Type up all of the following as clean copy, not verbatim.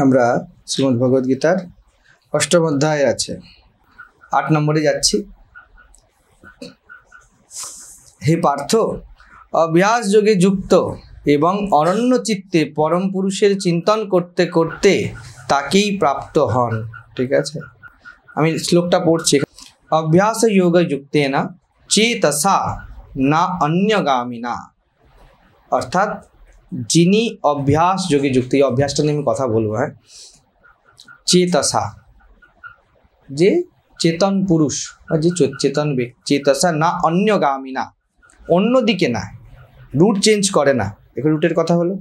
আমরা শ্রীমদ্ ভগবদ গীতার অষ্টম অধ্যায় আছে 8 নম্বরে যাচ্ছি। হে পার্থ, অভ্যাস যোগে যুক্ত এবং অনন্য চিত্তে পরম পুরুষের চিন্তন করতে করতে তাকেই প্রাপ্ত হন। ঠিক আছে, আমি শ্লোকটা পড়ছি। অভ্যাস যোগ যুক্তেন চেতসা না অন্যগামিনা, অর্থাৎ যিনি অভ্যাস যোগে যুক্ত, এই অভ্যাসটা নিয়ে আমি কথা বলবো। হ্যাঁ, চেতসা যে চেতন পুরুষ বা যে চেতন ব্যক্তি, চেতসা না অন্যগামিনা, অন্যদিকে না, রুট চেঞ্জ করে না। এখানে রুটের কথা হলো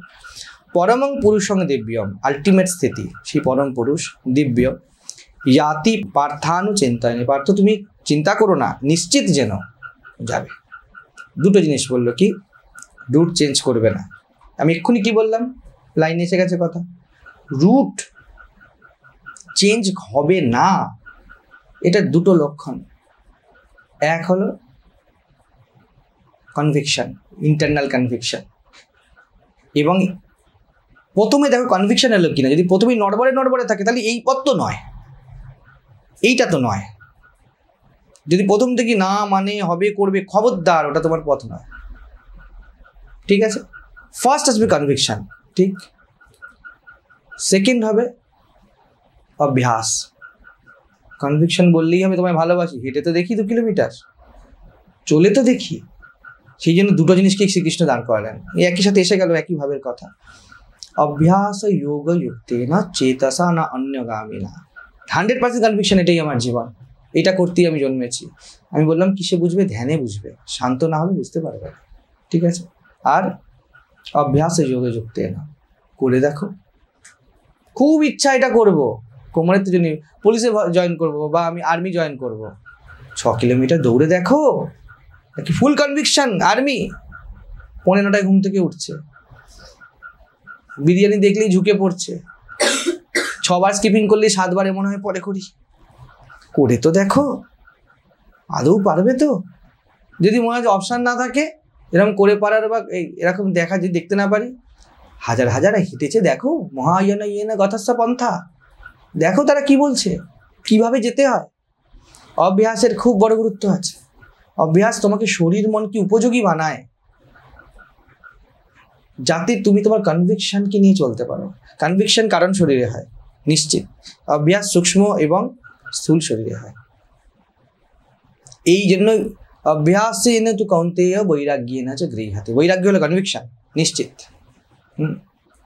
পরমং পুরুষং দিব্যম, আলটিমেট স্থিতি, সেই পরম পুরুষ দিব্য। ইয়াতি পার্থানু চিন্তায়নি, পার্থ তুমি চিন্তা করো না, নিশ্চিত যেন যাবে। দুটো জিনিস বললো, কি রুট চেঞ্জ করবে না। আমি এক্ষুনি কি বললাম, লাইন এসে গেছে কথা, রুট চেঞ্জ হবে না। এটা দুটো লক্ষণ। এক হলো কনভিকশন, ইন্টারনাল কনভিকশন। এবং প্রথমে দেখো কনভিকশন এলো কিনা, যদি প্রথমেই নড়বড়ে থাকে তাহলে এই পথ তো নয়, এইটা তো নয়। যদি প্রথম থেকে না মানে হবে করবে, খবরদার, ওটা তোমার পথ নয়। ঠিক আছে, ফার্স্ট আসবে কনভিকশন, ঠিক। সেকেন্ড হবে অভ্যাস। কনভিকশন বললেই আমি তোমায় ভালোবাসি, হেঁটে তো দেখি 2 কিলোমিটার, চলে তো দেখি। সেই জন্য দুটো জিনিসকে শ্রীকৃষ্ণ দাঁড় করালেন, একই সাথে এসে গেল, একই ভাবের কথা। অভ্যাস যোগ যুক্তে না চেতসা না অন্যগামিনা, 100% কনভিকশন, এটাই আমার জীবন, এটা করতেই আমি জন্মেছি। আমি বললাম কিসে বুঝবে? ধ্যানে বুঝবে, শান্ত না হলে বুঝতে পারবে। ঠিক আছে, আর অভ্যাস যোগে যুক্তে না, করে দেখো। খুব ইচ্ছা এটা করব, কোমরের তো জন্য পুলিশে জয়েন করব বা আমি আর্মি জয়েন করব, 6 কিলোমিটার দৌড়ে দেখো, নাকি ফুল কনভিকশন আর্মি। 9:45 ঘুম থেকে উঠছে, বিরিয়ানি দেখলেই ঝুঁকে পড়ছে, 6 বার স্কিপিং করলেই 7 বারে মনে হয় পরে করি। করে তো দেখো, আদৌ পারবে তো? যদি মনে হয় অপশান না থাকে, এরকম করে পারার বা এরকম দেখা, যদি দেখতে না পারি, হাজার হাজার হেঁটেছে দেখো, মহায়ানা ইয়েনা গথাস্য পন্থা, দেখো তারা কি বলছে, কিভাবে যেতে হয়। অভ্যাসের খুব বড় গুরুত্ব আছে। অভ্যাস তোমাকে শরীর মনকে উপযোগী বানায়, যাতে তুমি তোমার কনভিকশনকে নিয়ে চলতে পারো। কনভিকশন কারণ শরীরে হয় নিশ্চিত, অভ্যাস সূক্ষ্ম এবং স্থূল শরীরে হয়। এই জন্য অভ্যাসে না তো কৌন্তেয় বৈরাগ্য না চ গৃহীয়তে, বৈরাগ্য হলো কনভিকশন, নিশ্চিত।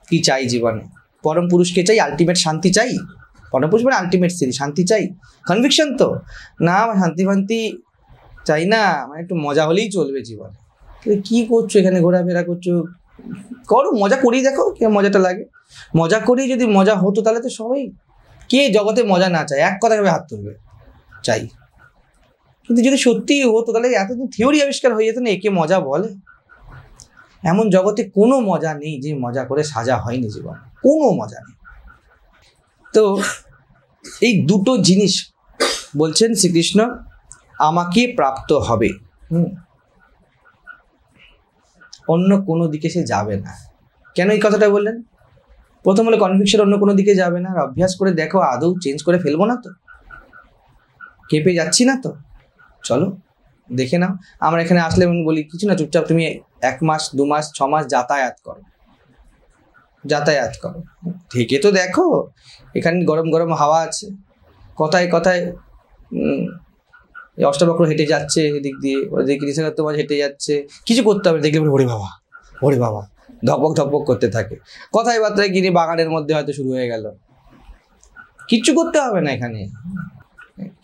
কি চাই জীবনে? পরম পুরুষকে চাই, আলটিমেট শান্তি চাই। পরম পুরুষ মানে আলটিমেট স্থিতি, শান্তি চাই। কনভিকশন তো না, শান্তি ফান্তি চাই না, মানে একটু মজা হলেই চলবে জীবনে। কি করছো এখানে, ঘোরাফেরা করছো, করো, মজা করেই দেখো কে মজাটা লাগে। মজা করেই যদি মজা হতো তাহলে তো সবাই, কে জগতে মজা না চায়, এক কথা হাত তুলবে, চাই। কিন্তু যদি সত্যিই হতো তাহলে এতদিন থিওরি আবিষ্কার হয়ে যেত না, একে মজা বলে। এমন জগতে কোনো মজা নেই যে মজা করে সাজা হয়নি জীবন, কোনো মজা নেই। তো এই দুটো জিনিস বলছেন শ্রীকৃষ্ণ আমাকে প্রাপ্ত হবে, অন্য কোনো দিকে সে যাবে না। কেন এই কথাটা বললেন? প্রথম হলো কনভিকশন, অন্য কোনো দিকে যাবে না। আর অভ্যাস করে দেখো, আদৌ চেঞ্জ করে ফেলবো না তো, কেঁপে যাচ্ছি না তো, চলো দেখে নাও। আমরা এখানে আসলে বলি কিছু না, চুপচাপ তুমি 1 মাস 2 মাস 6 মাস যাতায়াত করো, থেকে তো দেখো। এখানে গরম গরম হাওয়া আছে, কথায় কথায় অষ্টবক্র হেঁটে যাচ্ছে এদিক দিয়ে, ওদিকে তোমার হেঁটে যাচ্ছে, কিছু করতে হবে, দেখলে ওরে বাবা ধপক ধপক করতে থাকে। কথায় বার্তায় গিয়ে বাগানের মধ্যে হয়তো শুরু হয়ে গেল। কিচ্ছু করতে হবে না, এখানে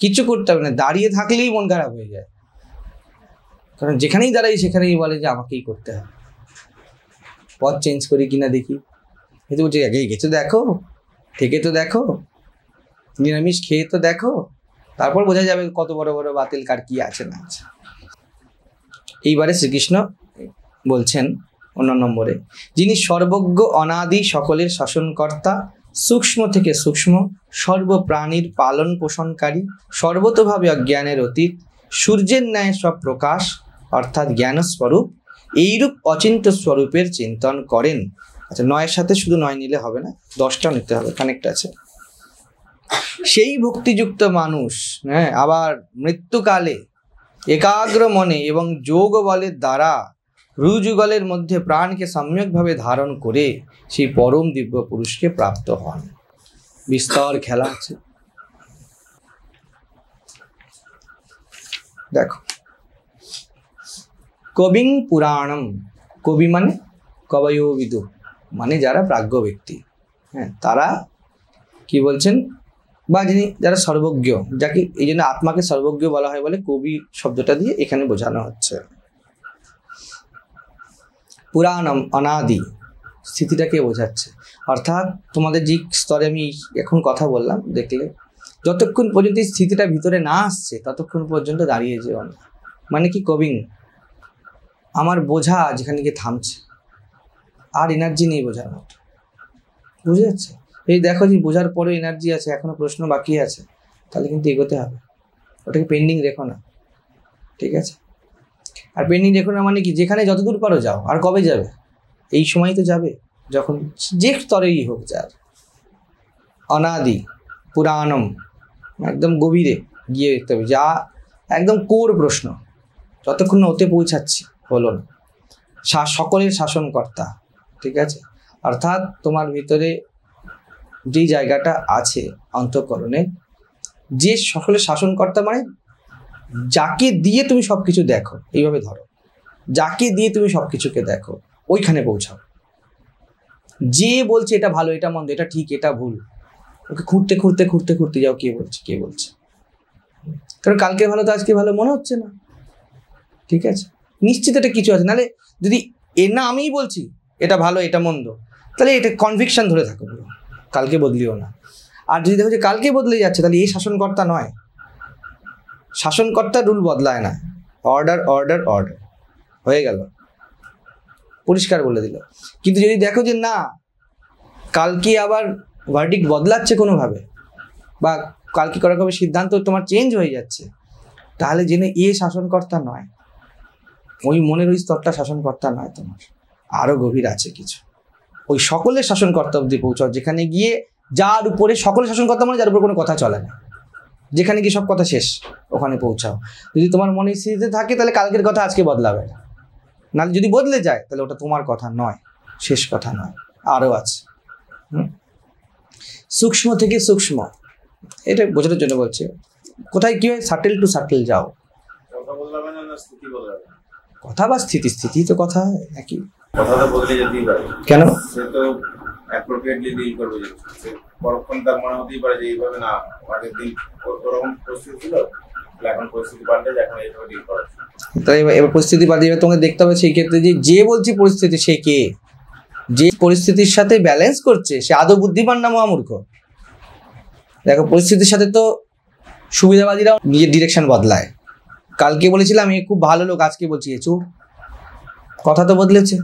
কিচ্ছু করতে হবে না, দাঁড়িয়ে থাকলেই মন খারাপ হয়ে যায়। কারণ যেখানেই দাঁড়াই সেখানেই বলে যে আমাকেই করতে হবে, পথ চেঞ্জ করি কিনা দেখি। কিন্তু বলছে আগে গেছো দেখো, থেকে তো দেখো, নিরামিষ খেয়ে তো দেখো, তারপর বোঝা যাবে কত বড় বড় বাতিল কার কি আছে না আছে। এইবারে শ্রীকৃষ্ণ বলছেন 9 নম্বরে, যিনি সর্বজ্ঞ অনাদি সকলের শাসনকর্তা, সূক্ষ্ম থেকে সূক্ষ্ম সর্বপ্রাণীর পালন পোষণকারী, সর্বতোভাবে অজ্ঞানের অতীত, সূর্যের ন্যায় সব প্রকাশ অর্থাৎ জ্ঞানস্বরূপ, এইরূপ অচিন্ত্য স্বরূপের চিন্তন করেন আচ্ছা 9-এর সাথে শুধু 9 নিলে হবে না, 10টাও নিতে হবে, কানেক্ট আছে। সেই ভক্তিযুক্ত মানুষ, হ্যাঁ, আবার মৃত্যুকালে একাগ্র মনে এবং যোগ বলের দ্বারা রুযুগলের মধ্যে প্রাণকে সম্যকভাবে ধারণ করে সেই পরম দিব্য পুরুষকে প্রাপ্ত হন। বিস্তর খেলা আছে। দেখো, কবিং পুরাণম, কবি মানে কবয়োবিদু, মানে যারা প্রাজ্ঞ ব্যক্তি, হ্যাঁ, তারা কি বলছেন, বা যিনি যারা সর্বজ্ঞ, যাকে এই জন্য আত্মাকে সর্বজ্ঞ বলা হয় বলে কবি শব্দটা দিয়ে এখানে বোঝানো হচ্ছে। পুরাণম অনাদি স্থিতিটাকে বোঝাচ্ছে, অর্থাৎ তোমাদের যে স্তরে আমি এখন কথা বললাম, দেখলে যতক্ষণ পর্যন্ত এই স্থিতিটা ভিতরে না আসছে ততক্ষণ পর্যন্ত দাঁড়িয়ে যেও না। মানে কি, কবিং, আমার বোঝা যেখানে গিয়ে থামছে, আর এনার্জি নেই বোঝার মতো, বুঝে যাচ্ছে? এই দেখো যে বোঝার পরে এনার্জি আছে, এখনো প্রশ্ন বাকি আছে, তাহলে কিন্তু এগোতে হবে, ওটাকে পেন্ডিং রেখো না, ঠিক আছে? আর পেন্ডিং রেখো না মানে কি, যেখানে যতদূর পারো যাও, আর কবে যাবে? এই সময় তো যাবে, যখন যে স্তরেই হোক যার। অনাদি পুরাণম, একদম গভীরে গিয়ে দেখতে হবে, যা একদম কোর প্রশ্ন, যতক্ষণ না ওতে পৌঁছাচ্ছি হলো না। সকলের শাসনকর্তা, ঠিক আছে? অর্থাৎ তোমার ভিতরে যেই জায়গাটা আছে অন্তঃকরণে, যে সকলের শাসনকর্তা মানে যাকে দিয়ে তুমি সব কিছু দেখো, এইভাবে ধরো, যাকে দিয়ে তুমি সব কিছুকে দেখো, ওইখানে পৌঁছাও। যে বলছে এটা ভালো, এটা মন্দ, এটা ঠিক, এটা ভুল, ওকে খুঁড়তে খুঁড়তে খুঁড়তে খুঁড়তে যাও, কে বলছে, কে বলছে। কারণ কালকে ভালো তো আজকে ভালো মনে হচ্ছে না, ঠিক আছে? নিশ্চিত এটা কিছু আছে, নাহলে যদি না আমিই বলছি এটা ভালো এটা মন্দ, তাহলে এটা কনভিকশন ধরে থাকো, কালকে বদলিও না। আর যদি দেখো যে কালকে বদলে যাচ্ছে, তাহলে এই শাসনকর্তা নয়, শাসনকর্তা রুল বদলায় না, অর্ডার অর্ডার অর্ডার হয়ে গেল, পরিষ্কার বলে দিল। কিন্তু যদি দেখো যে না, কালকে আবার ভার্ডিক্ট বদলাচ্ছে কোনোভাবে, বা কালকে করা কবে সিদ্ধান্ত তোমার চেঞ্জ হয়ে যাচ্ছে, তাহলে জেনে এ শাসনকর্তা নয়, ওই মনের ওই স্তরটা শাসনকর্তা নয়, তোমার আরও গভীর আছে কিছু। ওই সকলের শাসনকর্তা অবধি পৌঁছাও, যেখানে গিয়ে যার উপরে সকলের শাসনকর্তা মানে যার উপরে কোনো কথা চলে না, যেখানে গিয়ে সব কথা শেষ, ওখানে পৌঁছাও। যদি তোমার মনে স্থিতিতে থাকে তাহলে কালকের কথা আজকে বদলাবে না, নাহলে যদি বদলে যায় তাহলে ওটা তোমার কথা নয়, শেষ কথা নয়, আরও আছে। সূক্ষ্ম থেকে সূক্ষ্ম, এটা বোঝানোর জন্য বলছে। কোথায় কি হয়, সাটেল টু সাটেল যাও। কথা বা স্থিতি, স্থিতি তো কথা একই, কথাটা বদলে যেতেই পারে। কেন? সে তো অ্যাপ্রোপ্রিয়েটলি ডিল করবে, যে পরক্ষণ তার মনে হতেই পারে যে এইভাবে না, আগের দিন ওরকম পরিস্থিতি ছিল, এখন পরিস্থিতি পাল্টে, এখন এইভাবে ডিল করা। তাই এবার পরিস্থিতি পাল্টে তোমাকে দেখতে হবে সেই ক্ষেত্রে যে বলছি পরিস্থিতি, সে কে, যে পরিস্থিতির সাথে ব্যালেন্স করছে সে আদৌ বুদ্ধিমান না মহামূর্খ। দেখো, পরিস্থিতির সাথে তো সুবিধাবাদীরাও নিজের ডিরেকশন বদলায়। কালকে বলেছিলাম এ খুব ভালো লোক, আজকে বলছি এ চোর, কথা তো বদলেছে,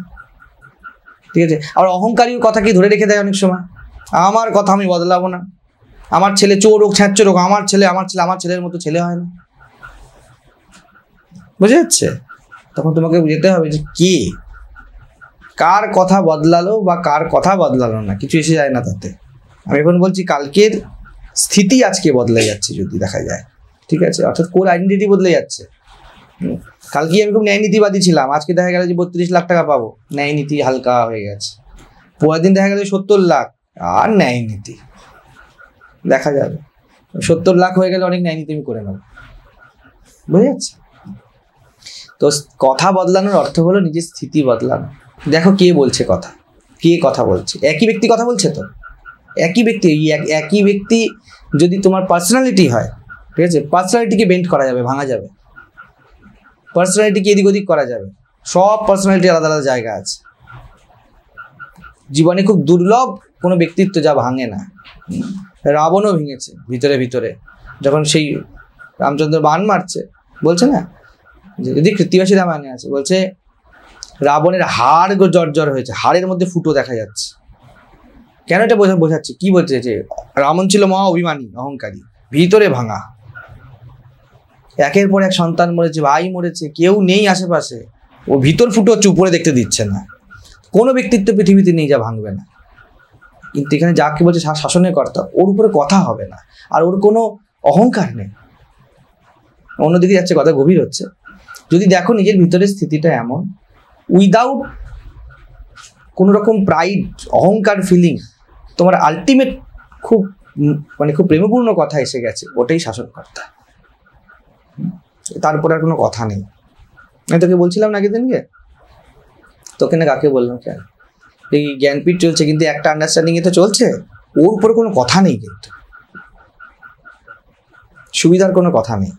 ঠিক আছে? আবার অহংকারী কথাকে ধরে রেখে দেয় অনেক সময়, আমার কথা আমি বদলাবো না, আমার ছেলে চোর হোক ছ্যাঁচোর হোক, আমার ছেলে আমার ছেলের মতো ছেলে হয় না, বুঝে যাচ্ছে? তখন তোমাকে বুঝতে হবে যে কে কার কথা বদলালো বা কার কথা বদলালো না, কিছু এসে যায় না তাতে। আমি এখন বলছি কালকের স্থিতি আজকে বদলে যাচ্ছে যদি দেখা যায়, ঠিক আছে? অর্থাৎ কোর আইডেন্টিটি বদলে যাচ্ছে। কালকে আমি খুব ন্যায়নীতিবাদী ছিলাম, আজকে দেখা গেল যে 32 লাখ টাকা পাবো, ন্যায়নীতি হালকা হয়ে গেছে। পরের দিন দেখা গেল 70 লাখ, আর ন্যায়নীতি দেখা যাবে। 70 লাখ হয়ে গেলে অনেক ন্যায়নীতি আমি করে নেব, বুঝে যাচ্ছে? তো কথা বদলানোর অর্থ হলো নিজের স্থিতি বদলানো। দেখো কে বলছে কথা, কে কথা বলছে, একই ব্যক্তি কথা বলছে তো, একই ব্যক্তি। একই ব্যক্তি যদি তোমার পার্সোনালিটি হয়, ঠিক আছে, পার্সোনালিটিকে বেন্ড করা যাবে, ভাঙা যাবে, পার্সোনালিটিকে এদিক ওদিক করা যাবে। সব পার্সোনালিটি আলাদা আলাদা জায়গা আছে। জীবনে খুব দুর্লভ কোনো ব্যক্তিত্ব যা ভাঙে না। রাবণও ভেঙেছে ভিতরে ভিতরে, যখন সেই রামচন্দ্র বাণ মারছে, বলছে না যদি কৃত্তিবাসী রামায়ণে আছে, বলছে রাবণের হাড় জর্জর হয়েছে, হাড়ের মধ্যে ফুটো দেখা যাচ্ছে। কেন এটা বোঝাচ্ছে, কি বলছে যে রাবণ ছিল মহা অভিমানী, অহংকারী, ভিতরে ভাঙা। একের পর এক সন্তান মরেছে, ভাই মরেছে, কেউ নেই আশেপাশে, ও ভিতর ফুটো হচ্ছে, উপরে দেখতে দিচ্ছে না। কোনো ব্যক্তিত্ব পৃথিবীতে নেই যা ভাঙবে না, কিন্তু এখানে যাকে বলছে শাসনের কর্তা, ওর উপরে কথা হবে না, আর ওর কোনো অহংকার নেই। অন্যদিকে যাচ্ছে, কথা গভীর হচ্ছে। যদি দেখো নিজের ভিতরের স্থিতিটা এমন, উইদাউট কোনো রকম প্রাইড, অহংকার ফিলিং, তোমার আলটিমেট খুব খুব প্রেমপূর্ণ কথা এসে গেছে, ওটাই শাসনকর্তা, তারপরে আর কোনো কথা নেই। আমি তোকে বলছিলাম না আগের দিনকে, তোকে না কাকে বললাম, কেন এই জ্ঞানপীঠ চলছে কিন্তু একটা আন্ডারস্ট্যান্ডিংয়ে তো চলছে, ওর উপরে কোনো কথা নেই, কিন্তু সুবিধার কোনো কথা নেই।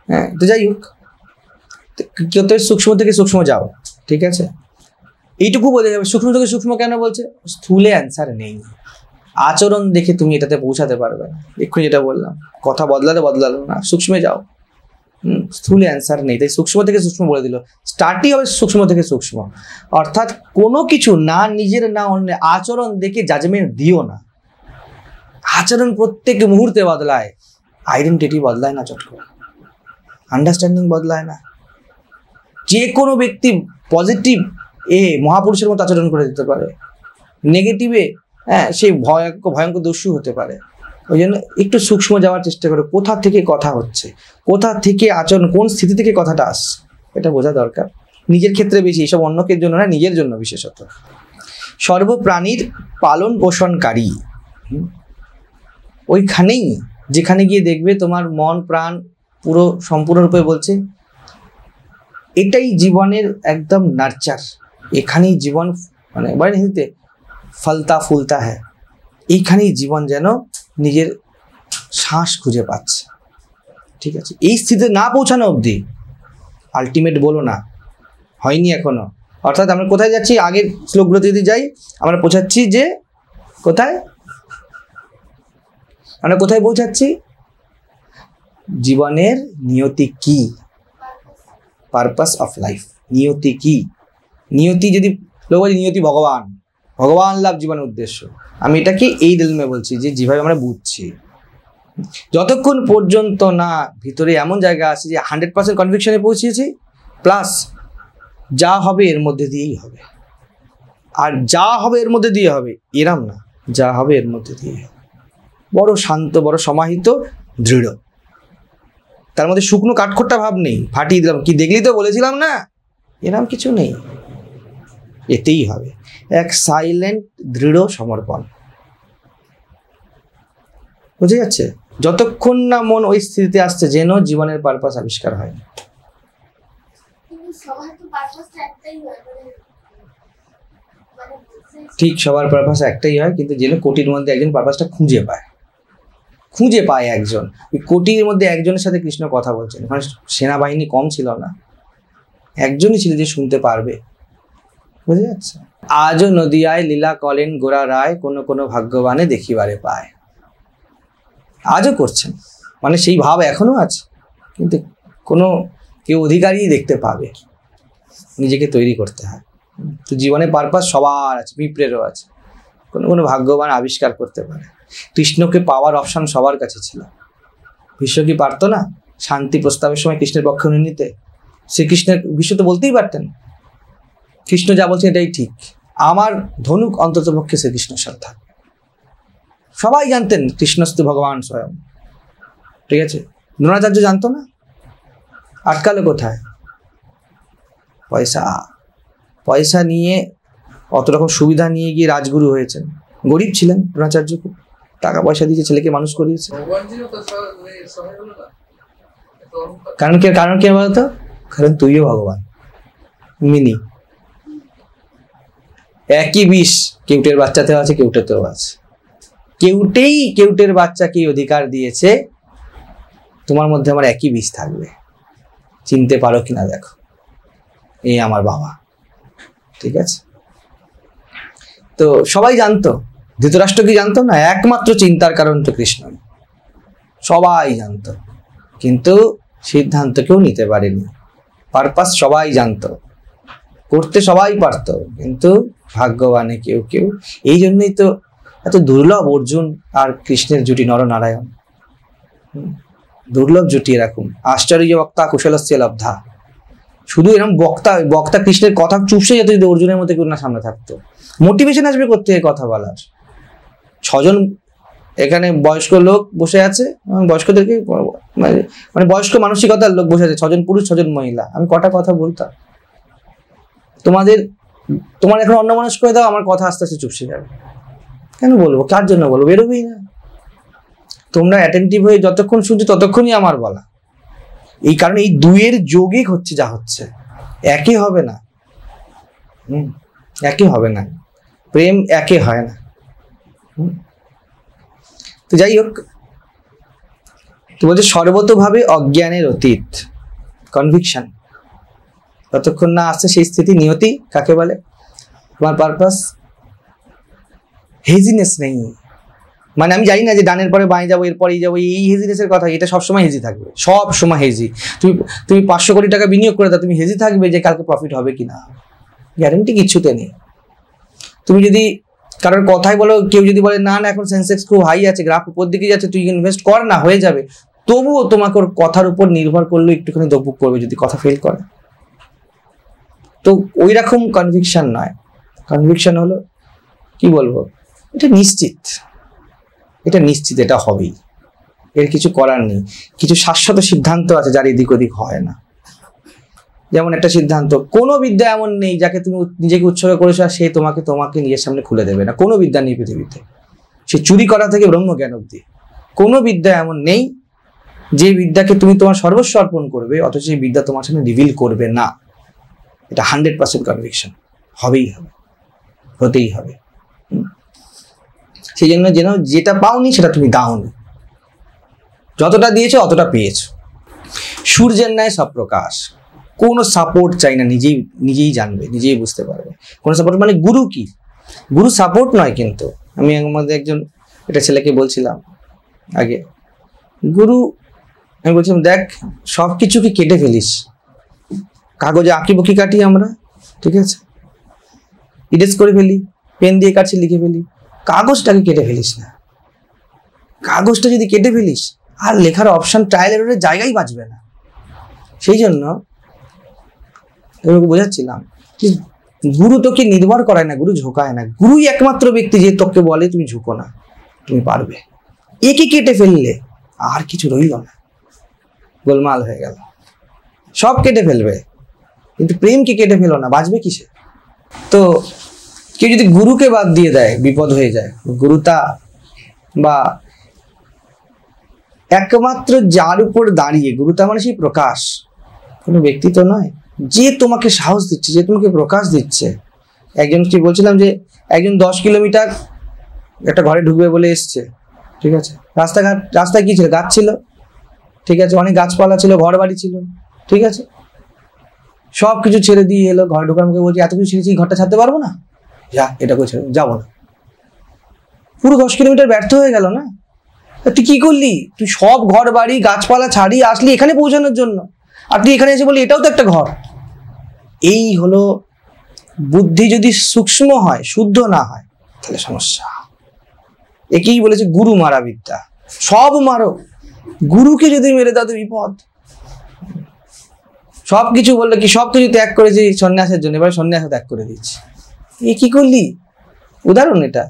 হ্যাঁ, তো যাই হোক, কেউ তো সূক্ষ্ম থেকে সূক্ষ্ম যাও, ঠিক আছে, এইটুকু বোঝা যাবে। সূক্ষ্ম থেকে সূক্ষ্ম কেন বলছে? স্থূলে অ্যান্সার নেই, আচরণ দেখে তুমি এটাতে পৌঁছাতে পারবে না। এক্ষুনি যেটা বললাম, কথা বদলালে না, সূক্ষ্মে যাও। স্থূলে অ্যান্সার নেই, তাই সূক্ষ্ম থেকে সূক্ষ্ম বলে দিল। স্টার্টই হবে সূক্ষ্ম থেকে সূক্ষ্ম, অর্থাৎ কোনো কিছু না নিজের না অন্য আচরণ দেখে জাজমেন্ট দিও না। আচরণ প্রত্যেক মুহূর্তে বদলায়, আইডেন্টিটি বদলায় না চট করে, আন্ডারস্ট্যান্ডিং বদলায় না। যে কোনো ব্যক্তি পজিটিভ মহাপুরুষের মতো আচরণ করে দিতে পারে, নেগেটিভে সেই ভয়ঙ্কর দস্যু হতে পারে। ওই জন্য একটু সূক্ষ্ম যাওয়ার চেষ্টা করো, কোথা থেকে কথা হচ্ছে, কোথা থেকে আচরণ, কোন স্থিতি থেকে কথাটা আসছে, এটা বোঝা দরকার। নিজের ক্ষেত্রে বেশি, এসব অন্যকের জন্য না, নিজের জন্য বিশেষত। সর্বপ্রাণীর পালন পোষণকারী, ওইখানেই যেখানে গিয়ে দেখবে তোমার মন প্রাণ পুরো সম্পূর্ণরূপে বলছে এটাই জীবনের একদম নার্চার, এখানেই জীবন বলে হিন্দিতে ফলতা ফুলতা হ্যাঁ, এইখানেই জীবন যেন নিজের শ্বাস খুঁজে পাচ্ছে। ঠিক আছে, এই স্থিতিতে না পৌঁছানো অবধি আলটিমেট বলো না, হয়নি এখনো। অর্থাৎ আমরা কোথায় যাচ্ছি, আগের শ্লোকগুলোতে যদি যাই, আমরা পৌঁছাচ্ছি যে কোথায়, আমরা কোথায় পৌঁছাচ্ছি, জীবনের নিয়তি কি, পারপাস অফ লাইফ, নিয়তি কি। নিয়তি যদি লোক বলে নিয়তি ভগবান, ভগবান লাভ জীবনের উদ্দেশ্য, আমি এটাকে এই রেলমে বলছি যে যেভাবে আমরা বুঝছি, যতক্ষণ পর্যন্ত না ভিতরে এমন জায়গা আছে যে 100% কনভিকশনে পৌঁছেছি, প্লাস যা হবে এর মধ্যে দিয়েই হবে, আর যা হবে এর মধ্যে দিয়ে হবে, এরম না, যা হবে এর মধ্যে দিয়ে হবে, বড় শান্ত, বড় সমাহিত, দৃঢ়, তার মধ্যে শুকনো কাঠখোট্টা ভাব নেই, ফাটিয়ে দিলাম কি দেখলি তো বলেছিলাম না, এরম কিছু নেই, এতেই হবে এক সাইলেন্ট দৃঢ় সমর্পণ। বুঝে যাচ্ছে? যতক্ষণ না মন ওই স্থিতিতে আসছে যেন জীবনের পারপাস আবিষ্কার হয়নি। ঠিক, সবার পারপাস একটাই হয়, কিন্তু যেন কোটির মধ্যে একজন পারপাসটা খুঁজে পায় একজন। ওই কোটির মধ্যে একজনের সাথে কৃষ্ণ কথা বলছেন, মানে সেনাবাহিনী কম ছিল না, একজনই ছিল যে শুনতে পারবে। বুঝে যাচ্ছে? আজও নদিয়ায় লীলা কলেন গোরা রায়, কোনো কোনো ভাগ্যবানে দেখিবারে পায়। আজও করছেন, মানে সেই ভাব এখনো আছে, কিন্তু কোনো কেউ অধিকারী দেখতে পাবে, নিজেকে তৈরি করতে হয়। তো জীবনে পারপাস সবার আছে, পিঁপড়েরও আছে, কোনো কোনো ভাগ্যবান আবিষ্কার করতে পারে। কৃষ্ণকে পাওয়ার অপশন সবার কাছে ছিল, ভীষ্ম কি পারতো না শান্তি প্রস্তাবের সময় কৃষ্ণের পক্ষে নিতে? শ্রীকৃষ্ণের ভীষ্ম তো বলতেই পারতেন, কৃষ্ণ যা বলছেন এটাই ঠিক, আমার ধনুক অন্তত পক্ষে শ্রীকৃষ্ণের সাথে থাকবে। সবাই জানতেন কৃষ্ণস্তু ভগবান স্বয়ং, ঠিক আছে, দ্রোণাচার্য জানতো না, আটকালো কোথায়? পয়সা নিয়ে, অত রকম সুবিধা নিয়ে গিয়ে রাজগুরু হয়েছেন। গরিব ছিলেন দ্রোণাচার্য, খুব টাকা পয়সা দিয়েছে, ছেলেকে মানুষ করিয়েছে। কারণ কি বলতো? কারণ তুইও ভগবান, মিনি একই বিষ, কেউটের বাচ্চাতেও আছে, কেউটেতেও আছে। কেউটের বাচ্চাকে অধিকার দিয়েছে তোমার মধ্যে আমার একই বিষ থাকবে, চিনতে পারো কিনা দেখো, এই আমার বাবা। ঠিক আছে, তো সবাই জানতো, ধৃতরাষ্ট্র কি জানতো না? একমাত্র চিন্তার কারণ তো কৃষ্ণ, সবাই জানতো, কিন্তু সিদ্ধান্ত কেউ নিতে পারেনি। পারপাস সবাই জানতো, করতে সবাই পারতো, কিন্তু ভাগ্যবানে কেউ কেউ। এই জন্যই তো এত দুর্লভ অর্জুন আর কৃষ্ণের জুটি, নরনারায়ণ দুর্লভ জুটি এরকম। আশ্চর্য বক্তা কুশলস্য লব্ধা, শুধু এরকম বক্তা কৃষ্ণের কথা চুপসে যেত যদি অর্জুনের মধ্যে কেউ না সামনে থাকতো। মোটিভেশন আসবে করতে কথা বলার। 6 জন এখানে বয়স্ক লোক বসে আছে, বয়স্কদেরকে মানে বয়স্ক মানসিকতার লোক বসে আছে, 6 জন পুরুষ 6 জন মহিলা, আমি কটা কথা বলতাম। তোমার এখন অন্যমনস্ক করে দাও, আমার কথা আস্তে আস্তে চুপসে যাবে। কেন বলবো, কার জন্য বলবো, বেরোবেই না। তোমরা অ্যাটেন্টিভ হয়ে যতক্ষণ শুনছো ততক্ষণই আমার বলা। এই কারণে এই দুয়ের যোগে হচ্ছে যা হচ্ছে, একই হবে না। একই হবে না, প্রেম একে হয় না। তো যাই হোক, তো বলছে সর্বতোভাবে অজ্ঞানের অতীত, কনভিকশন যতক্ষণ না আসছে সেই স্থিতি, নিয়তি কাকে বলে, তোমার পারপাস, হেজিনেস নেই। মানে আমি জানি না যে ডানের পরে বাঁয়ে যাবো, এরপরেই যাবো, এই হেজিনেসের কথা, এটা সবসময় হেজি থাকবে, সব সময় হেজি। তুমি 500 কোটি টাকা বিনিয়োগ করে দাও, তুমি হেজি থাকবে যে কালকে প্রফিট হবে কিনা, গ্যারান্টি কিচ্ছুতে নেই। তুমি যদি কারোর কথাই বলো, কেউ যদি বলে না না এখন সেন্সেক্স খুব হাই আছে, গ্রাফ উপর দিকে যাচ্ছে, তুই ইনভেস্ট কর না, হয়ে যাবে, তবুও তোমাকে ওর কথার উপর নির্ভর করলে একটুখানি দবুক করবে যদি কথা ফেল করে। তো ওই রকম কনভিকশন নয়। কনভিকশন হলো কি বলবো, এটা নিশ্চিত, এটা হবেই, এর কিছু করার নেই। কিছু শাশ্বত সিদ্ধান্ত আছে যার এদিক ওদিক হয় না। যেমন একটা সিদ্ধান্ত, কোনো বিদ্যা এমন নেই যাকে তুমি নিজেকে উৎসর্গ করেছো আর সে তোমাকে নিজের সামনে খুলে দেবে না। কোনো বিদ্যা নেই পৃথিবীতে, সে চুরি করা থেকে ব্রহ্মজ্ঞান অব্দি কোনো বিদ্যা এমন নেই যে বিদ্যাকে তুমি তোমার সর্বস্ব অর্পণ করবে অথচ সেই বিদ্যা তোমার সামনে রিভিল করবে না। এটা 100% কনভিকশন, হবেই হবে, হতেই হবে। সেই জন্য যেন যেটা পাওনি সেটা তুমি দাওনি, যতটা দিয়েছো অতটা পেয়েছো। সূর্যের ন্যায় সব প্রকাশ, কোনো সাপোর্ট চাই না, নিজেই জানবে, নিজেই বুঝতে পারবে। কোনো সাপোর্ট মানে গুরু কি, গুরু সাপোর্ট নয়। কিন্তু আমি আমাদের একজন একটা ছেলেকে বলছিলাম আগে, আমি বলছিলাম দেখ সব কিছুকে কেটে ফেলিস, কাগজে আঁকিবুকি কাটি আমরা, ঠিক আছে, ইরেজ করে ফেলি, পেন দিয়ে কাটছি লিখে ফেলি, কাগজটাকে কেটে ফেলিস না। কাগজটা যদি কেটে ফেলিস আর লেখার অপশন ট্রায়াল এররের জায়গায় বাঁচবে না। সেই জন্য বোঝাচ্ছিলাম যে গুরু তোকে নির্ভর করায় না, গুরু ঝোঁকায় না। গুরুই একমাত্র ব্যক্তি যে তোকে বলে তুমি ঝুঁকো না, তুমি পারবে। একে কেটে ফেললে আর কিছু রইল না, গোলমাল হয়ে গেল, সব কেটে ফেলবে। কিন্তু প্রেমকে কেটে ফেলো না, বাঁচবে কিসে? তো কেউ যদি গুরুকে বাদ দিয়ে দেয় বিপদ হয়ে যায়। গুরুতা বা একমাত্র যার উপর দাঁড়িয়ে, গুরুতা মানে সেই প্রকাশ, কোনো ব্যক্তি তো নয়, যে তোমাকে সাহস দিচ্ছে, যে তোমাকে প্রকাশ দিচ্ছে। একজন কি বলছিলাম যে একজন 10 কিলোমিটার একটা ঘরে ঢুকবে বলে এসছে, ঠিক আছে, রাস্তায় কি ছিল, গাছ ছিল, ঠিক আছে, অনেক গাছপালা ছিল, ঘর বাড়ি ছিল, ঠিক আছে, সব কিছু ছেড়ে দিয়ে এলো, ঘরে ঢোকার মুখে বলছি এত কিছু ছেড়েছি, ঘরটা ছাড়তে পারবো না, যা এটা করে ছেড়ে যাবো না। পুরো 10 কিলোমিটার ব্যর্থ হয়ে গেল না? তুই কি করলি? তুই সব ঘর বাড়ি গাছপালা ছাড়িয়ে আসলি এখানে পৌঁছানোর জন্য, আর তুই এখানে এসে বলি এটাও তো একটা ঘর। এই হলো বুদ্ধি যদি সূক্ষ্ম হয়, শুদ্ধ না হয়, তাহলে সমস্যা। একেই বলেছে গুরু মারা বিদ্যা, সব মারো, গুরুকে যদি মেরে দাও তো বিপদ। সবকিছু বললো কি সব কিছু ত্যাগ করেছি সন্ন্যাসের জন্য, এবার সন্ন্যাস ত্যাগ করে দিচ্ছি। এ কি করলি? উদাহরণ এটা।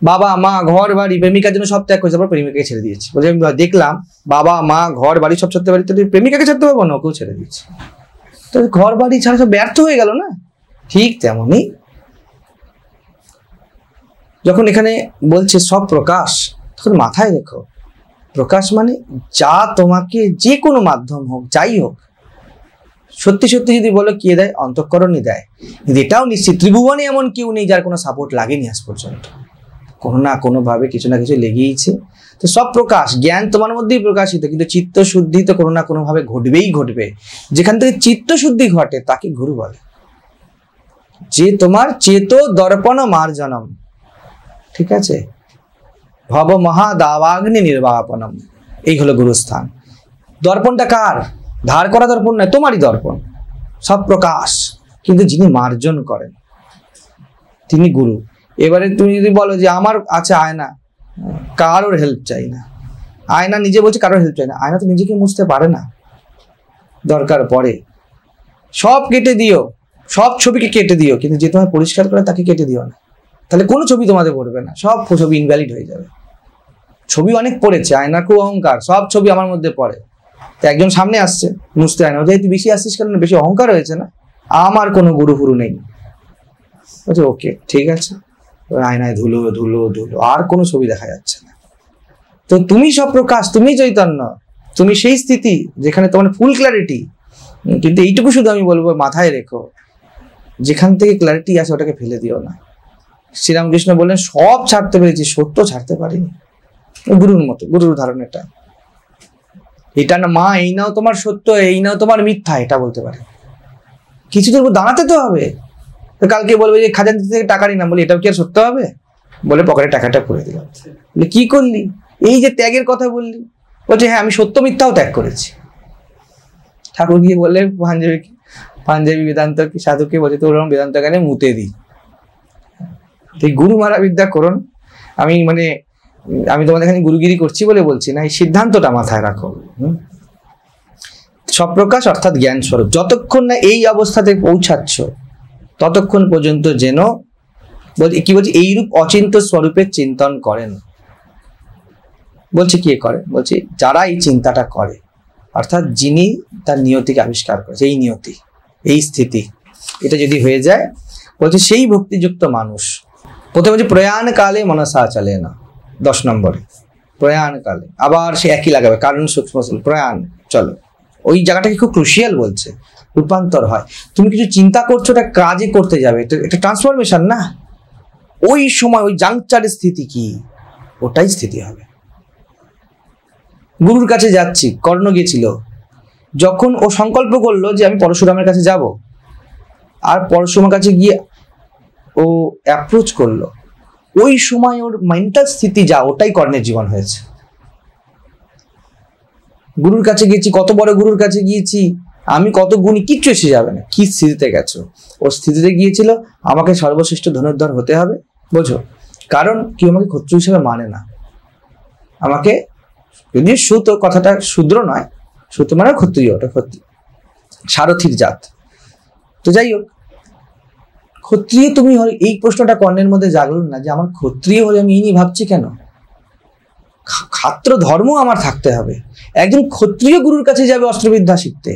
বাবা মা ঘর বাড়ি প্রেমিকার জন্য সব ত্যাগ করেছে, আবার প্রেমিকাকে ছেড়ে দিয়েছি। বলছি আমি দেখলাম বাবা মা ঘর বাড়ি সব ছাড়তে পারি, তো প্রেমিকাকে ছাড়তে পারবো না? ওকেও ছেড়ে দিয়েছি। তো ঘর বাড়ি ছাড়া সব ব্যর্থ হয়ে গেল না? ঠিক তেমনই যখন এখানে বলছে সব প্রকাশ, তখন মাথায় রেখো প্রকাশ মানে যা তোমাকে যে কোনো মাধ্যম হোক, যাই হোক, সত্যি সত্যি যদি বলো কে দেয়, অন্তঃকরণই দেয়। কিন্তু এটাও নিশ্চিত ত্রিভুবনে এমন কেউ নেই যার কোনো সাপোর্ট লাগেনি আজ পর্যন্ত, কোনো না কোনো ভাবে কিছু না কিছু লেগেইছে। তো সব প্রকাশ, জ্ঞান তোমার মধ্যেই প্রকাশিত, কিন্তু চিত্ত শুদ্ধি তো কোনো না কোনো ভাবে ঘটবে। যেখান থেকে চিত্ত শুদ্ধি ঘটে তাকে গুরু বলে। যে তোমার চেতো দর্পণ মার্জনম, ঠিক আছে, ভব মহাদাবাগ্নি নির্বাপনম, এই হলো গুরুস্থান। দর্পণটা কার? ধার করা দর্পণ নয়, তোমারই দর্পণ, সব প্রকাশ, কিন্তু যিনি মার্জন করেন তিনি গুরু। এবারে তুমি যদি বলো যে আমার আছে আয়না, কারোর হেল্প চাই না, আয়না নিজে বলছে কারোর হেল্প চাই না, আয়না তো নিজেকে মুছতে পারে না, দরকার পড়ে সব কেটে দিও, সব ছবিকে কেটে দিও, কিন্তু যে তোমায় পরিষ্কার করে তাকে কেটে দিও না, তাহলে কোনো ছবি তোমাদের পড়বে না, সব ছবি ইনভ্যালিড হয়ে যাবে। ছবি অনেক পড়েছে, আয়নার খুব অহংকার, সব ছবি আমার মধ্যে পড়ে। তো একজন সামনে আসছে মুছতে, আয়না বলছে তুই বেশি আসছিস কেন, বেশি অহংকার হয়েছে না, আমার কোনো গুরু ফুরু নেই। বলছে ওকে ঠিক আছে, আয়নায় ধুলো ধুলো ধুলো, আর কোনো ছবি দেখা যাচ্ছে না। তো তুমি সব প্রকাশ, তুমি চৈতন্য, তুমি সেই স্থিতি যেখানে তোমার ফুল ক্ল্যারিটি। কিন্তু এইটুকু শুধু আমি বলবো, মাথায় রেখো, যেখান থেকে ক্ল্যারিটি আসে ওটাকে ফেলে দিও না। শ্রীরামকৃষ্ণ বললেন সব ছাড়তে পেরেছি, সত্য ছাড়তে পারিনি। গুরুর মতো, গুরুর ধারণ এটা, এটা না মা এই নাও তোমার সত্য, এই নাও তোমার মিথ্যা, এটা বলতে পারে। কিছুদের উপর দাঁড়াতে তো হবে। কালকে বলবে যে খাজানচি থেকে টাকা নিলাম, বলি এটাও কি আর সত্য হবে? বলে পকেটে টাকাটা পুরে দিলাম। বলে কি করলি? এই যে ত্যাগের কথা বললি। বলছে হ্যাঁ আমি সত্য মিথ্যাও ত্যাগ করেছি। ঠাকুর গিয়ে বললে পাঞ্জাবি বেদান্ত সাধুকে বলছে তো ওরকম বেদান্ত জ্ঞানে মুতে দিই। এই গুরু মারা বিদ্যা করুন। আমি তোমাদের এখানে গুরুগিরি করছি বলে বলছি না, এই সিদ্ধান্তটা মাথায় রাখো। স্বপ্রকাশ অর্থাৎ জ্ঞান স্বরূপ, যতক্ষণ না এই অবস্থাতে পৌঁছাচ্ছ ততক্ষণ পর্যন্ত যেন কি বলছে এইরূপ অচিন্ত স্বরূপের চিন্তন করেন। বলছে কে করে? বলছে যারা এই চিন্তাটা করে, অর্থাৎ যিনি তার নিয়তিকে আবিষ্কার করেছে, এই নিয়তি, এই স্থিতি, এটা যদি হয়ে যায়, বলছে সেই ভক্তিযুক্ত মানুষ। প্রথমে বলছে প্রয়াণ কালে মনসা চলে না, 10 নম্বরে প্রয়াণ কালে, আবার সে একই লাগাবে কারণ সূক্ষ্ম প্রয়াণ, চলো ওই জায়গাটাকে খুব ক্রুশিয়াল বলছে, রূপান্তর হয়। তুমি কিছু চিন্তা করছো, এটা কাজে করতে যাবে, এটা ট্রান্সফরমেশন না। ওই সময় ওই জাংচারের স্থিতি কি, ওটাই স্থিতি হবে। গুরুর কাছে যাচ্ছি, কর্ণ গিয়েছিল, যখন ও সংকল্প করলো যে আমি পরশুরামের কাছে যাব, আর পরশুরামের কাছে গিয়ে ও অ্যাপ্রোচ করলো, ওই সময় ওর মেন্টাল স্থিতি যা, ওটাই কর্ণের জীবন হয়েছে। গুরুর কাছে গিয়েছি, কত বড় গুরুর কাছে গিয়েছি, আমি কত গুণী, কিচ্ছু এসে যাবে না। কি স্থিতিতে গেছো? ও স্থিতিতে গিয়েছিল আমাকে সর্বশ্রেষ্ঠ ধনুর্ধর হতে হবে, বোঝো, কারণ কেউ আমাকে ক্ষত্রিয় হিসেবে মানে না। আমাকে যদি সুত, কথাটা শূদ্র নয়, সুত মানে ক্ষত্রিয়, ওটা ক্ষত্রিয় সারথীর জাত। তো যাই হোক, ক্ষত্রিয় তুমি হলে, এই প্রশ্নটা কর্ণের মধ্যে জাগলো না যে আমার ক্ষত্রিয় হলে আমি এই নিয়ে ভাবছি কেন? ক্ষাত্র ধর্ম আমার থাকতে হবে। একজন ক্ষত্রিয় গুরুর কাছে যাবে অস্ত্রবিদ্যা শিখতে,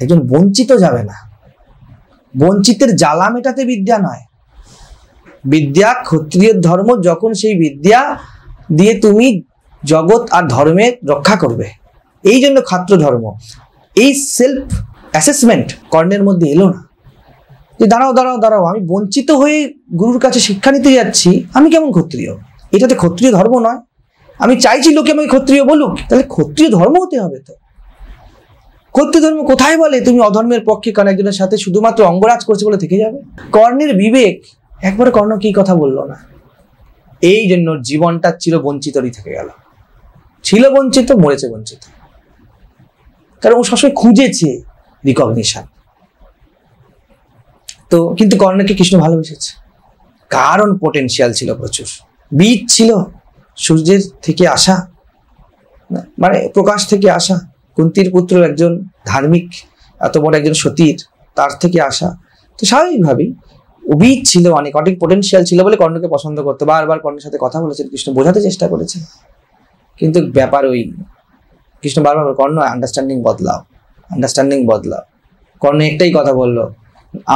একজন বঞ্চিত যাবে না। বঞ্চিতের জ্বালা মেটাতে বিদ্যা নয়, বিদ্যা ক্ষত্রিয় ধর্ম, যখন সেই বিদ্যা দিয়ে তুমি জগৎ আর ধর্মের রক্ষা করবে, এই জন্য ক্ষাত্র ধর্ম। এই সেলফ অ্যাসেসমেন্ট কর্ণের মধ্যে এলো না, যে দাঁড়াও দাঁড়াও দাঁড়াও, আমি বঞ্চিত হয়ে গুরুর কাছে শিক্ষা নিতে যাচ্ছি, আমি কেমন ক্ষত্রিয়? এটাতে ক্ষত্রিয় ধর্ম নয়। আমি চাইছি লোকে আমাকে ক্ষত্রিয় বলুক, তাহলে ক্ষত্রিয় ধর্ম হতে হবে। তো ক্ষত্রিয় ধর্ম কোথায় বলে তুমি অধর্মের পক্ষে কারণ একজনের সাথে শুধুমাত্র অঙ্গরাজ করছে বলে থেকে যাবে? কর্ণের বিবেক, একবারে কর্ণ কি কথা বললো না। এই জন্য জীবনটা চির বঞ্চিতই থেকে গেল, ছিল বঞ্চিত, মরেছে বঞ্চিত, কারণ ও সবসময় খুঁজেছে রিকগনিশন। তো কিন্তু কর্ণকে কৃষ্ণ ভালোবেসেছে, কারণ পোটেনশিয়াল ছিল প্রচুর, বীজ ছিল সূর্যের থেকে আসা, মানে প্রকাশ থেকে আসা, কুন্তির পুত্র একজন ধার্মিক, এত বড় একজন সতীর, তার থেকে আসা। তো স্বাভাবিকভাবেই বীজ ছিল, অনেক অনেক পোটেনশিয়াল ছিল বলে কর্ণকে পছন্দ করতে। বারবার কর্ণের সাথে কথা বলেছেন, কৃষ্ণ বোঝাতে চেষ্টা করেছেন, কিন্তু ব্যাপার ওই কৃষ্ণ বারবার কর্ণ আন্ডারস্ট্যান্ডিং বদলাও, আন্ডারস্ট্যান্ডিং বদলাও। কর্ণ একটাই কথা বললো,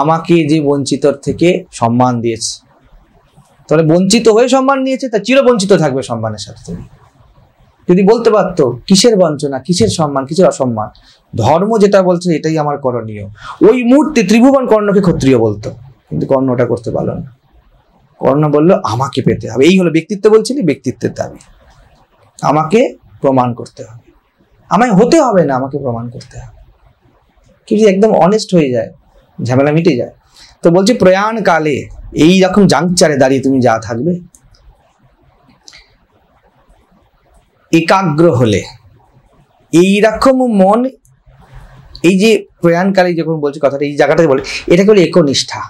আমাকে যে বঞ্চিতর থেকে সম্মান দিয়েছে, তাহলে বঞ্চিত হয়ে সম্মান নিয়েছে, তা চিরবঞ্চিত থাকবে সম্মানের সাথে। তুমি যদি বলতে পারতো কিসের বঞ্চনা, কিসের সম্মান, কিসের অসম্মান, ধর্ম যেটা বলছে এটাই আমার করণীয়, ওই মুহূর্তে ত্রিভুবন কর্ণকে ক্ষত্রিয় বলতো। কিন্তু কর্ণ ওটা করতে পারলো না। কর্ণ বললো আমাকে পেতে হবে, এই হলো ব্যক্তিত্ব। বলছিলি ব্যক্তিত্বের দাবি, আমাকে প্রমাণ করতে হবে, আমায় হতে হবে না, আমাকে প্রমাণ করতে হবে। কিন্তু একদম অনেস্ট হয়ে যায়, ঝামেলা মিটে যায়। তো বলছি প্রয়াণ কালে এই রকম জাংচারে দাঁড়িয়ে তুমি যা থাকবে, একাগ্র হলে এইরকম মন, এই যে প্রয়াণকালে যখন বলছি কথাটা, এই জায়গাটা বলে, এটাকে বলে একনিষ্ঠা।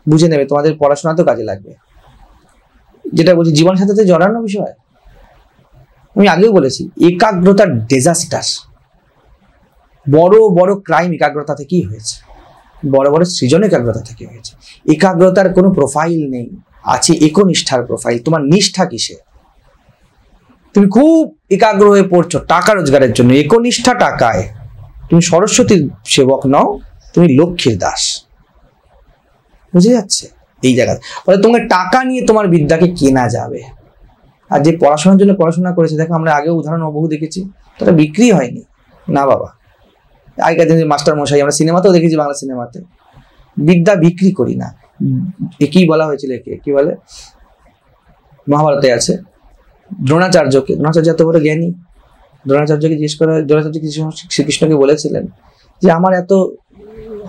বুঝে নেবে, তোমাদের পড়াশোনাতেও কাজে লাগবে। যেটা বলছি জীবনের সাথে জড়ানো বিষয়, আমি আগেও বলেছি, একাগ্রতার ডিজাস্টার, বড় বড় ক্রাইম একাগ্রতা থেকেই হয়েছে। বড় বড় সৃজন একাগ্রতা থেকে হয়েছে। একাগ্রতার কোনো প্রোফাইল নেই, আছে একনিষ্ঠার প্রোফাইল। তোমার নিষ্ঠা কিসে? তুমি খুব একাগ্র হয়ে পড়ছো টাকা রোজগারের জন্য, একনিষ্ঠা টাকায়। তুমি সরস্বতীর সেবক নও, তুমি লক্ষ্মীর দাস। বুঝে যাচ্ছে? এই জায়গায় ফলে তোমাকে টাকা নিয়ে তোমার বিদ্যাকে কেনা যাবে। আর যে পড়াশোনার জন্য পড়াশোনা করেছে, দেখো আমরা আগেও উদাহরণ বহু দেখেছি, তারা বিক্রি হয়নি না বাবা। আগেকার দিনে মাস্টার মশাই, আমরা সিনেমাতেও দেখেছি, বাংলা সিনেমাতে, বিদ্যা বিক্রি করি না। একেই বলা হয়েছিল, কি বলে, মহাভারতে আছে, দ্রোণাচার্যকে, দ্রোণাচার্য এত বড় জ্ঞানী, দ্রোণাচার্যকে জিজ্ঞেস করা, দ্রোণাচার্য শ্রীকৃষ্ণকে বলেছিলেন যে আমার এত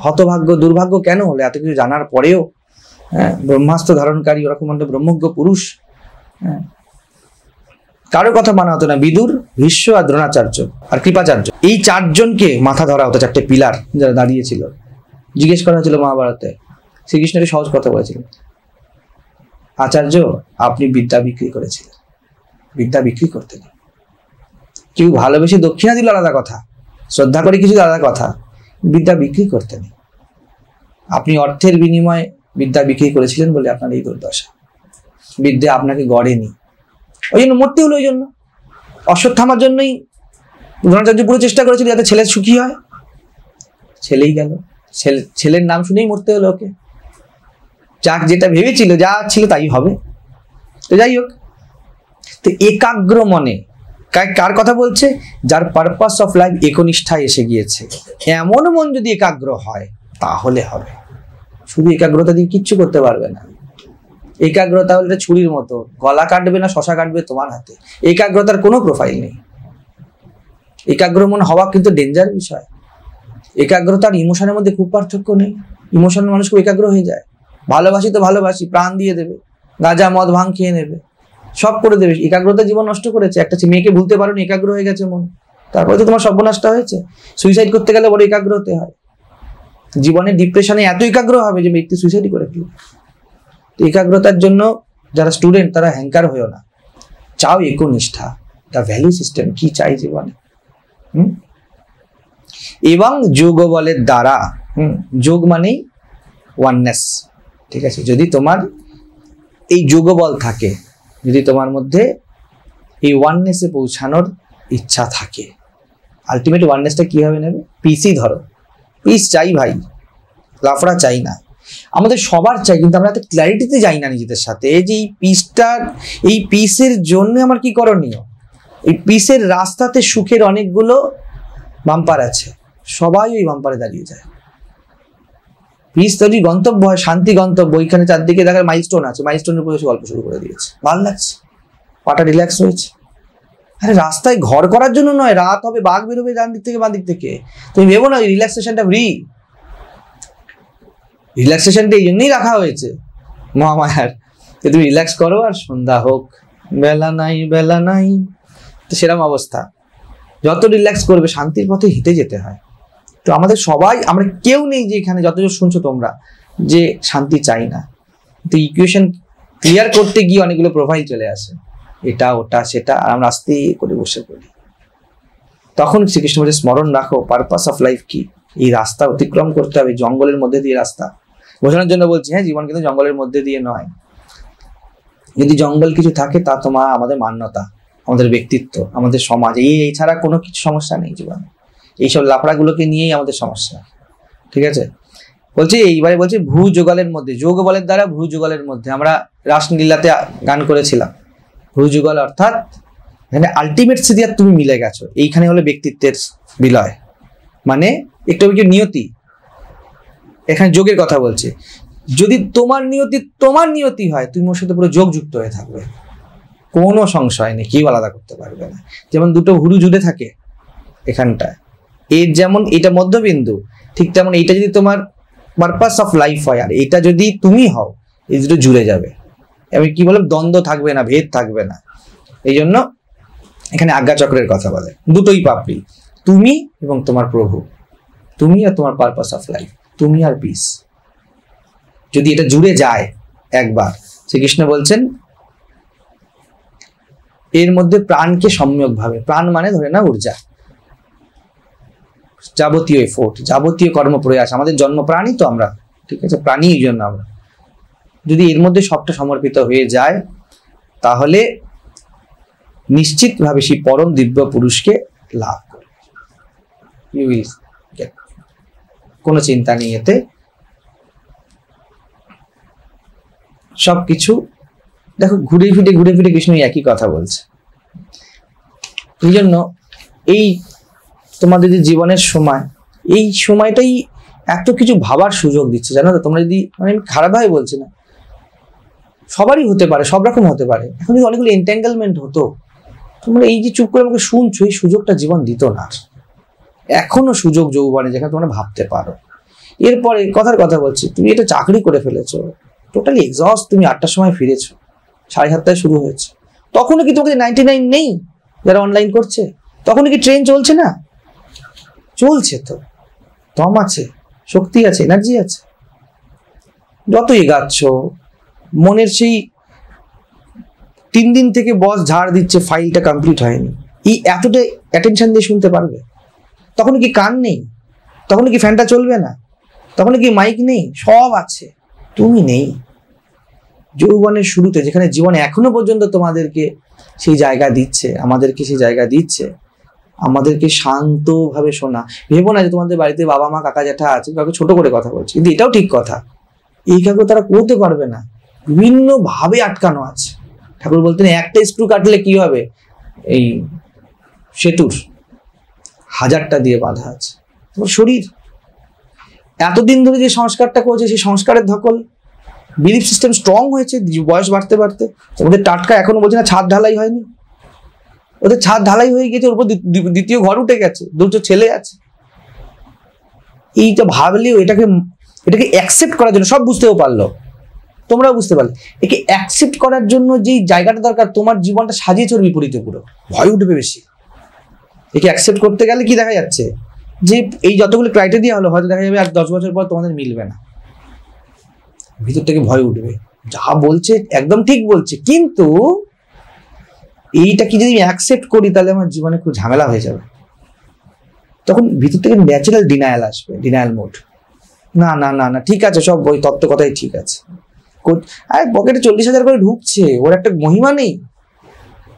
হতভাগ্য দুর্ভাগ্য কেন হলো, এত কিছু জানার পরেও, হ্যাঁ, ব্রহ্মাস্ত্র ধারণকারী ওরকম ব্রহ্মজ্ঞ পুরুষ, হ্যাঁ, কারোর কথা মানা হতো না। বিদুর, ভীষ্ম আর দ্রোণাচার্য আর কৃপাচার্য, এই চারজনকে মাথা ধরা হতো, চারটে পিলার যারা দাঁড়িয়েছিল। জিজ্ঞেস করা হয়েছিল মহাভারতে, শ্রীকৃষ্ণকে সহজ কথা বলেছিলেন, আচার্য আপনি বিদ্যা বিক্রি করেছিলেন, বিদ্যা বিক্রি করতে নেই। কেউ ভালোবেসে দক্ষিণা দিল আলাদা কথা, শ্রদ্ধা করে কিছু আলাদা কথা, বিদ্যা বিক্রি করতে নেই। আপনি অর্থের বিনিময়ে বিদ্যা বিক্রি করেছিলেন বলে আপনার এই দুর্দশা। বিদ্যা আপনাকে গড়েনি, ওই জন্য মরতে হলো। ওই জন্য অশ্বত্থামার জন্যই দ্রোণাচার্য পুরো চেষ্টা করেছিল যাতে ছেলে সুখী হয়, ছেলেই গেল, ছেলের নাম শুনেই মরতে হলো ওকে। যাক, যেটা ভেবেছিল যা ছিল তাই হবে। তো যাই হোক, তো একাগ্র মনে কার কথা বলছে? যার পারপাস অফ লাইফ একনিষ্ঠায় এসে গিয়েছে। এমন মন যদি একাগ্র হয় তাহলে হবে। শুধু একাগ্রতা দিয়ে কিচ্ছু করতে পারবে না। একাগ্রতা হলে ছুরির মতো, গলা কাটবে না শশা কাটবে তোমার হাতে। একাগ্রতার কোনো প্রোফাইল নেই। একাগ্র মন হওয়া কিন্তু ডেঞ্জার বিষয়। একাগ্রতার ইমোশনের মধ্যে খুব পার্থক্য নেই। ইমোশনের মানুষ খুব একাগ্র হয়ে যায়। ভালোবাসি তো ভালোবাসি, প্রাণ দিয়ে দেবে, গাঁজা মদ ভাঙ খেয়ে নেবে, সব করে দেবে। একাগ্রতা জীবন নষ্ট করেছে। একটা মেয়েকে ভুলতে পারো নি, একাগ্র হয়ে গেছে মন, তারপরে তো তোমার সর্বনাশটা হয়েছে। সুইসাইড করতে গেলে বড় একাগ্র হতে হয়। জীবনের ডিপ্রেশনে এত একাগ্র হবে যে ব্যক্তি সুইসাইড করে ফেলবে। একাগ্রতার জন্য যারা স্টুডেন্ট তারা হ্যাঙ্কার হয়েও না, চাও একনিষ্ঠা। দ্য ভ্যালু সিস্টেম কি চাই জীবনে। এবং যোগ বলের দ্বারা, যোগ মানেই ওয়াননেস, ঠিক আছে। যদি তোমার এই যোগ বল থাকে, যদি তোমার মধ্যে এই ওয়াননেসে পৌঁছানোর ইচ্ছা থাকে, আলটিমেট ওয়াননেসটা কিভাবে নেবে? পিসই ধরো, পিস চাই ভাই, লাফড়া চাই না। আমাদের সবার চাই, কিন্তু আমরা এত ক্ল্যারিটিতে যাই না নিজেদের সাথে যে এই পিসের জন্য আমার কি করণীয়। এই পিসের রাস্তাতে সুখের অনেকগুলো বাম্পার আছে, সবাই ওই বাম্পারে দাঁড়িয়ে যায়। পিস তৈরি গন্তব্য হয়, শান্তি গন্তব্য, ওইখানে চারদিকে দেখার মাইলস্টোন আছে, মাইলস্টোনের উপরে গল্প শুরু করে দিয়েছে, ভালো লাগছে, পাটা রিল্যাক্স হয়েছে। আরে রাস্তায় ঘর করার জন্য নয়, রাত হবে বাঘ বেরোবে ডান দিক থেকে বাঁ দিক থেকে। তুমি ভেবো না রিল্যাক্সেশনটা ফ্রি। রিল্যাক্সেশনটা এই জন্যই রাখা হয়েছে মহামায়ার, যে তুমি রিল্যাক্স করো আর সন্ধ্যা হোক, বেলা নাই, তো সেরকম অবস্থা। যত রিল্যাক্স করবে শান্তির পথে হেঁটে যেতে হয়। তো আমাদের সবাই, আমরা কেউ নেই যে এখানে যতজন শুনছো তোমরা যে শান্তি চাই না। তো ইকুয়েশন ক্লিয়ার করতে গিয়ে অনেকগুলো প্রোফাইল চলে আসে, এটা ওটা সেটা, আর আমরা আস্তে করে বসে পড়ি। তখন শ্রীকৃষ্ণ বলে স্মরণ রাখো পারপাস অফ লাইফ কি, এই রাস্তা অতিক্রম করতে হবে, জঙ্গলের মধ্যে দিয়ে রাস্তা। বোঝানোর জন্য বলছি, হ্যাঁ, জীবন কিন্তু জঙ্গলের মধ্যে দিয়ে নয়। যদি জঙ্গল কিছু থাকে তা তোমার আমাদের মান্যতা, আমাদের ব্যক্তিত্ব, আমাদের সমাজ, এই ছাড়া কোনো কিছু সমস্যা নেই জীবনে। এইসব লাফড়াগুলোকে নিয়েই আমাদের সমস্যা, ঠিক আছে। বলছি এইবারে বলছি ভ্রু যুগলের মধ্যে, যোগ বলের দ্বারা ভ্রু যুগলের মধ্যে। আমরা রাসলীলাতে গান করেছিলাম, ভ্রু যুগল অর্থাৎ এখানে আলটিমেট স্থিতি আর তুমি মিলে গেছো। এইখানে হলো ব্যক্তিত্বের বিলয়, মানে একটু নিয়তি। এখানে যোগের কথা বলছে। যদি তোমার নিয়তি হয়, তুমি ওর সাথে পুরো যোগযুক্ত হয়ে থাকবে, কোনো সংশয় নেই, কেউ আলাদা করতে পারবে না। যেমন দুটো হুরু জুড়ে থাকে এখানটায়, এর যেমন এটা মধ্যবিন্দু, ঠিক তেমন এইটা যদি তোমার পারপাস অফ লাইফ হয় আর এটা যদি তুমি হও, এই দুটো জুড়ে যাবে। আমি কি বললাম, দ্বন্দ্ব থাকবে না, ভেদ থাকবে না। এই জন্য এখানে আজ্ঞা চক্রের কথা বলে, দুটোই পাপড়ি, তুমি এবং তোমার প্রভু, তুমি আর তোমার পারপাস অফ লাইফ, তুমি আর পিস। যদি এটা জুড়ে যায় একবার, শ্রীকৃষ্ণ বলছেন এর মধ্যে প্রাণকে সম্যক ভাবে, প্রাণ মানে ধরে না ঊর্জা, যাবতীয় এফোর্ট, যাবতীয় কর্মপ্রয়াস, আমাদের জন্ম প্রাণী তো আমরা, ঠিক আছে, প্রাণী এই জন্য আমরা, যদি এর মধ্যে সবটা সমর্পিত হয়ে যায় তাহলে নিশ্চিতভাবে সেই পরম দিব্য পুরুষকে লাভ করবে। ইউ উইল গেট, কোনো চিন্তা নেই এতে। সবকিছু দেখো ঘুরে ফিরে কৃষ্ণ একই কথা বলছে। এই জন্য এই তোমাদের যে জীবনের সময়, এই সময়টাই এত কিছু ভাবার সুযোগ দিচ্ছে, জানো তো। তোমরা যদি, মানে আমি খারাপভাবে বলছি না, সবারই হতে পারে, সব রকম হতে পারে। এখন যদি অনেকগুলো এন্ট্যাঙ্গেলমেন্ট হতো, তোমরা এই যে চুপ করে আমাকে শুনছো, এই সুযোগটা জীবন দিত না। এখনো সুযোগ যৌবনে যেখানে তোমরা ভাবতে পারো। এরপরে কথার কথা বলছি, তুমি এটা চাকরি করে ফেলেছো, টোটালি এক্সস্ট, তুমি 8টার সময় ফিরেছো, 7:30টায় শুরু হয়েছে, তখনও কি তোমাকে 99 নেই যারা অনলাইন করছে? তখনও কি ট্রেন চলছে না? চলছে তো, দম আছে, শক্তি আছে, এনার্জি আছে। যত এগাচ্ছ, মনের সেই 3 দিন থেকে বস ঝাড় দিচ্ছে, ফাইলটা কমপ্লিট হয়নি, এই এতটা অ্যাটেনশন দিয়ে শুনতে পারবে? তখন কি কান নেই? তখন কি ফ্যানটা চলবে না? তখন কি মাইক নেই? সব আছে, তুমি নেই। যৌবনের শুরুতে যেখানে জীবন এখনো পর্যন্ত তোমাদেরকে সেই জায়গা দিচ্ছে, আমাদেরকে সেই জায়গা দিচ্ছে, আমাদেরকে শান্তভাবে শোনা। ভেবো না যে তোমাদের বাড়িতে বাবা মা কাকা জ্যাঠা আছে, কাউকে ছোট করে কথা বলছে, কিন্তু এটাও ঠিক কথা, এই কাউকে তারা করতে পারবে না, বিভিন্ন ভাবে আটকানো আছে। ঠাকুর বলতেন একটা স্ক্রু কাটলে কি হবে, এই সেতুর 1000টা দিয়ে বাঁধা আছে। তোমার শরীর এতদিন ধরে যে সংস্কারটা করেছে, সেই সংস্কারের ধকল, বিলিফ সিস্টেম স্ট্রং হয়েছে বয়স বাড়তে বাড়তে। ওদের টাটকা এখনো বলছে না ছাদ ঢালাই হয়নি, ওদের ছাদ ঢালাই হয়ে গেছে, ওর উপর দ্বিতীয় ঘর উঠে গেছে, 2টো ছেলে আছে। এইটা ভাবলেও এটাকে অ্যাকসেপ্ট করার জন্য, সব বুঝতেও পারলো, তোমরাও বুঝতে পারলে, একে অ্যাকসেপ্ট করার জন্য যেই জায়গাটা দরকার, তোমার জীবনটা সাজিয়েছে ওর বিপরীতে, পুরো ভয় উঠবে বেশি। একে অ্যাকসেপ্ট করতে গেলে কি দেখা যাচ্ছে, যে এই যতগুলো ক্রাইটেরিয়া হলো, হয়তো দেখা যাবে আর 10 বছর পর তোমাদের মিলবে না, ভিতর থেকে ভয় উঠবে, যা বলছে একদম ঠিক বলছে, কিন্তু এইটা কি যদি অ্যাকসেপ্ট করি তাহলে আমার জীবনে খুব ঝামেলা হয়ে যাবে। তখন ভিতর থেকে ন্যাচারাল ডিনায়াল আসবে, ডিনায়াল মোড। না না না না, ঠিক আছে, সব ওই তত্ত্ব কথাই ঠিক আছে, আর পকেটে 40,000 করে ঢুকছে, ওর একটা মহিমা নেই?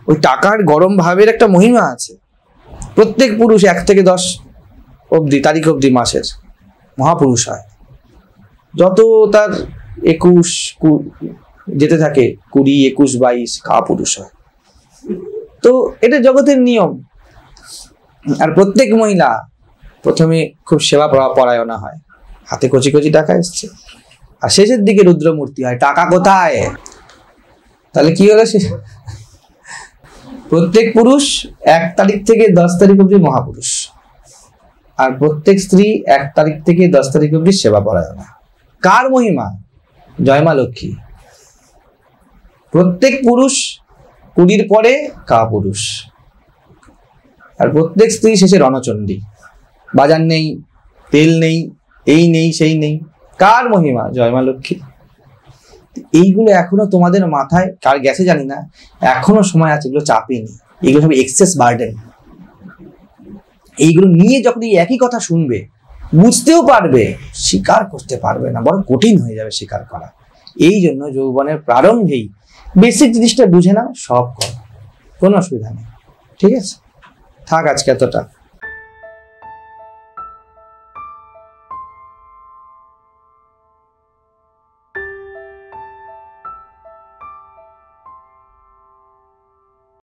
ওই টাকার গরম ভাবের একটা মহিমা আছে। প্রত্যেক পুরুষ 1 থেকে 10 অবধি, তারিখ অবধি মাসের মহাপুরুষ হয়। যত তার 21 যেতে থাকে, 20, 21, 22 কাপুরুষ হয়। তো এটা জগতের নিয়ম। আর প্রত্যেক মহিলা প্রথমে খুব সেবা পরায়ণা হয়, হাতে কচি কচি টাকা এসছে, আর শেষের দিকে রুদ্রমূর্তি হয়, টাকা কোথায়? তাহলে কি হলো? প্রত্যেক পুরুষ 1 তারিখ থেকে 10 তারিখ অবধি মহাপুরুষ, আর প্রত্যেক স্ত্রী 1 তারিখ থেকে 10 তারিখ অবধি সেবা পরায়ণা। কার মহিমা? জয় মা লক্ষ্মী। প্রত্যেক পুরুষ 20 পরে কাপুরুষ, আর প্রত্যেক স্ত্রী শেষে রণচণ্ডী। বাজার নেই, তেল নেই, এই নেই, সেই নেই। কার মহিমা? জয় মা লক্ষ্মী। এইগুলো এখনো তোমাদের মাথায় কার গেছে জানি না, এখনো সময় আছে, এগুলো চাপে নি, এগুলো সব এক্সেস বার্ডেন। এইগুলো নিয়ে যখন এই একই কথা শুনবে, বুঝতেও পারবে, স্বীকার করতে পারবে না, বড় কঠিন হয়ে যাবে স্বীকার করা। এই জন্য যৌবনের প্রারম্ভেই বেসিক জিনিসটা বুঝে নাও, সব করো, কোনো অসুবিধা নেই। ঠিক আছে, থাক আজকে এতটা।